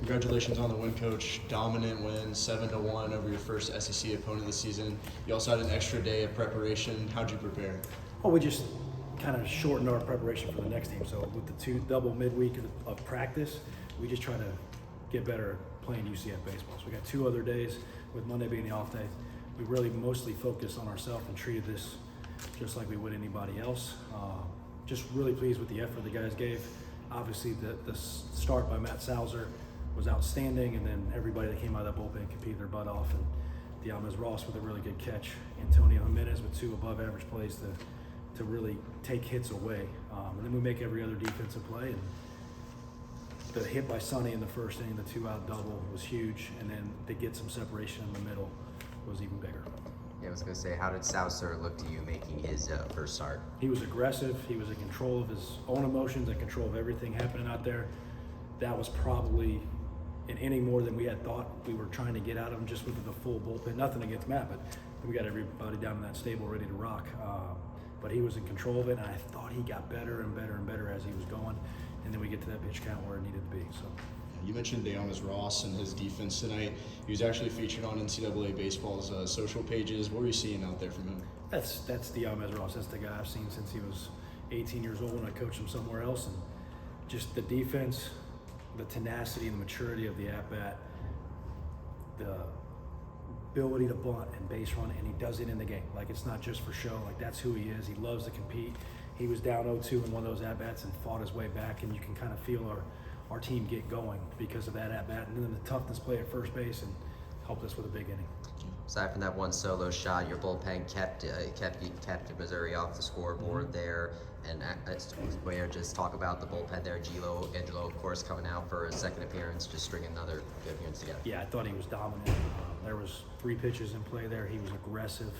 Congratulations on the win, Coach. Dominant win, 7-1 over your first SEC opponent of the season. You also had an extra day of preparation. How'd you prepare? Well, we just kind of shortened our preparation for the next team. So with the double midweek of practice, we just try to get better at playing UCF baseball. So we got 2 other days, with Monday being the off day. We really mostly focused on ourselves and treated this just like we would anybody else. Just really pleased with the effort the guys gave. Obviously, the start by Matt Salzer was outstanding, and then everybody that came out of that bullpen competed their butt off. And Diamez Ross with a really good catch. Antonio Jimenez with 2 above-average plays to really take hits away. And then we make every other defensive play. And the hit by Sonny in the first inning, the 2-out double, was huge. And then to get some separation in the middle was even bigger. Yeah, I was going to say, how did Salzer look to you making his first start? He was aggressive. He was in control of his own emotions, in control of everything happening out there. That was probably an inning more than we had thought we were trying to get out of him just with the full bullpen. Nothing against Matt, but we got everybody down in that stable ready to rock. But he was in control of it, and I thought he got better and better and better as he was going. And then we get to that pitch count where it needed to be. So. You mentioned Diamez Ross and his defense tonight. He was actually featured on NCAA Baseball's social pages. What were you seeing out there from him? That's Diamez Ross. That's the guy I've seen since he was 18 years old when I coached him somewhere else. And just the defense, the tenacity and the maturity of the at-bat, the ability to bunt and base run, and he does it in the game. Like, it's not just for show. Like, that's who he is. He loves to compete. He was down 0-2 in one of those at-bats and fought his way back, and you can kind of feel our team get going because of that at-bat, and then the toughness play at first base, and helped us with a big inning. Aside from that one solo shot, your bullpen kept Missouri off the scoreboard there. And we'll just talk about the bullpen there. Angelo, of course, coming out for a second appearance, just stringing another good appearance together. Yeah, I thought he was dominant. There was 3 pitches in play there. He was aggressive.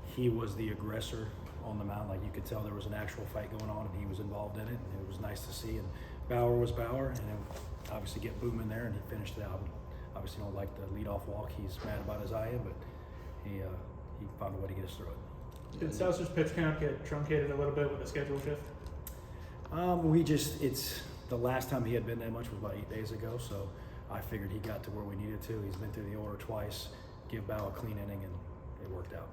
He was the aggressor on the mound. Like, you could tell there was an actual fight going on, and he was involved in it, and it was nice to see. And Bauer was Bauer, and then obviously get Boom in there, and he finished it out. Obviously don't like the leadoff walk. He's mad about his eye, but he found a way to get us through it. Did Salzer's pitch count get truncated a little bit with the schedule shift? It's the last time he had been that much was about 8 days ago, so I figured he got to where we needed to. He's been through the order twice, give Bow a clean inning, and it worked out.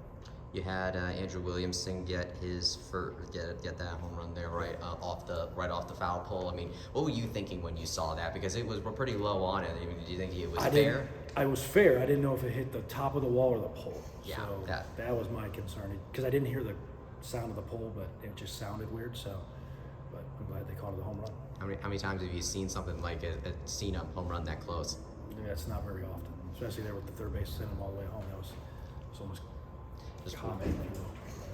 You had Andrew Williamson get that home run there right off the foul pole. I mean, what were you thinking when you saw that? Because we're pretty low on it. I mean, do you think it was fair? I was fair. I didn't know if it hit the top of the wall or the pole. Yeah, so that was my concern, because I didn't hear the sound of the pole, but it just sounded weird. So, but I'm glad they called it a home run. How many times have you seen something like a home run that close? Yeah, it's not very often, especially there with the third base sending him all the way home. That was almost common.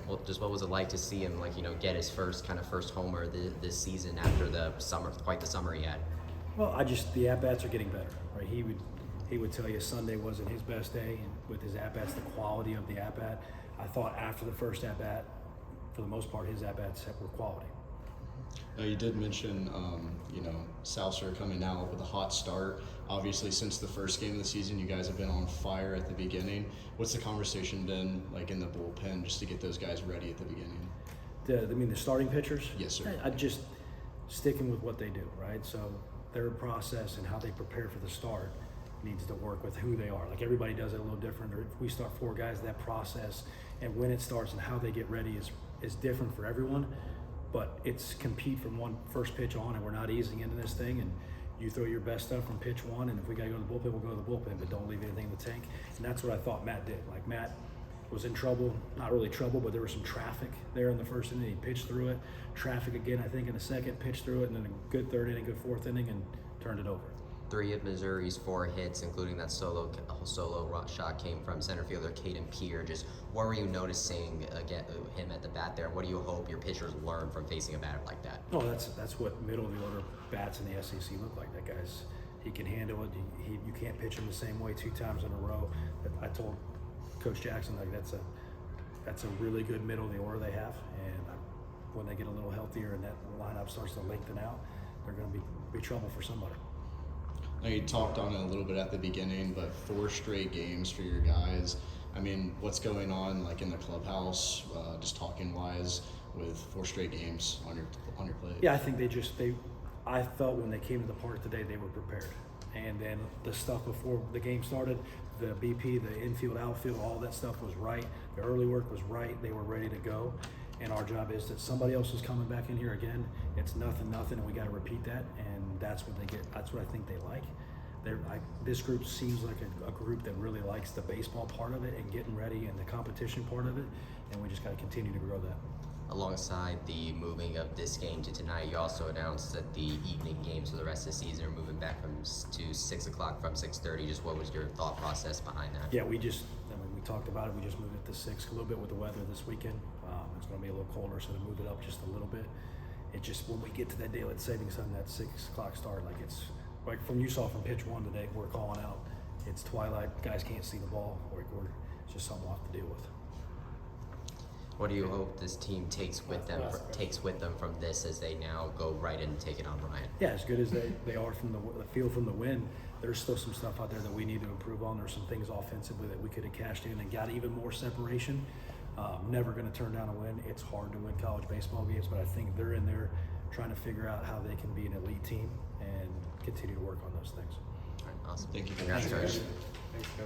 Well, just what was it like to see him, get his first homer this season after quite the summer he had? Well, the at-bats are getting better, right? He would tell you Sunday wasn't his best day, and with his at-bats, the quality of the at-bat, I thought after the first at-bat, for the most part, his at-bats were quality. Now, you did mention, Salzer coming out with a hot start. Obviously, since the first game of the season, you guys have been on fire at the beginning. What's the conversation been like in the bullpen just to get those guys ready at the beginning? The starting pitchers? Yes, sir. I just sticking with what they do, right? So their process and how they prepare for the start needs to work with who they are. Like, everybody does it a little different. Or if we start 4 guys, that process and when it starts and how they get ready is different for everyone. But it's compete from first pitch on, and we're not easing into this thing. And you throw your best stuff from pitch 1, and if we got to go to the bullpen, we'll go to the bullpen, but don't leave anything in the tank. And that's what I thought Matt did. Like, Matt was in trouble, not really trouble, but there was some traffic there in the first inning. He pitched through it. Traffic again, I think, in the second, pitched through it, and then a good third inning, good fourth inning, and turned it over. 3 of Missouri's 4 hits, including that solo shot, came from center fielder Caden Peer. Just what were you noticing him at the bat there? What do you hope your pitchers learn from facing a batter like that? Oh, that's what middle of the order bats in the SEC look like. That guy's, he can handle it. You can't pitch him the same way 2 times in a row. I told Coach Jackson, like, that's a really good middle of the order they have, and when they get a little healthier and that lineup starts to lengthen out, they're going to be trouble for somebody. Now, you talked on it a little bit at the beginning, but 4 straight games for your guys. I mean, what's going on like in the clubhouse, just talking wise, with 4 straight games on your plate? Yeah, I think I felt when they came to the park today, they were prepared. And then the stuff before the game started, the BP, the infield, outfield, all that stuff was right. The early work was right. They were ready to go. And our job is that somebody else is coming back in here again. It's nothing, and we got to repeat that. And that's what they get. That's what I think they like. This group seems like a group that really likes the baseball part of it and getting ready and the competition part of it. And we just got to continue to grow that. Alongside the moving of this game to tonight, you also announced that the evening games for the rest of the season are moving back to 6 o'clock from 6:30. Just what was your thought process behind that? Yeah, we talked about it. We just moved it to 6 a little bit with the weather this weekend. It's going to be a little colder, so to move it up just a little bit. It just, when we get to that daylight savings time, that 6 o'clock start, like from you saw from pitch 1 today, we're calling out. It's twilight, guys can't see the ball. It's just something we'll have to deal with. What do you hope this team takes with them from this as they now go right in and take it on Bryant? Yeah, as good as they are from the field from the win, there's still some stuff out there that we need to improve on. There's some things offensively that we could have cashed in and got even more separation. Never going to turn down a win. It's hard to win college baseball games, but I think they're in there trying to figure out how they can be an elite team and continue to work on those things. All right, awesome. Thank you. Congratulations. Thanks, guys.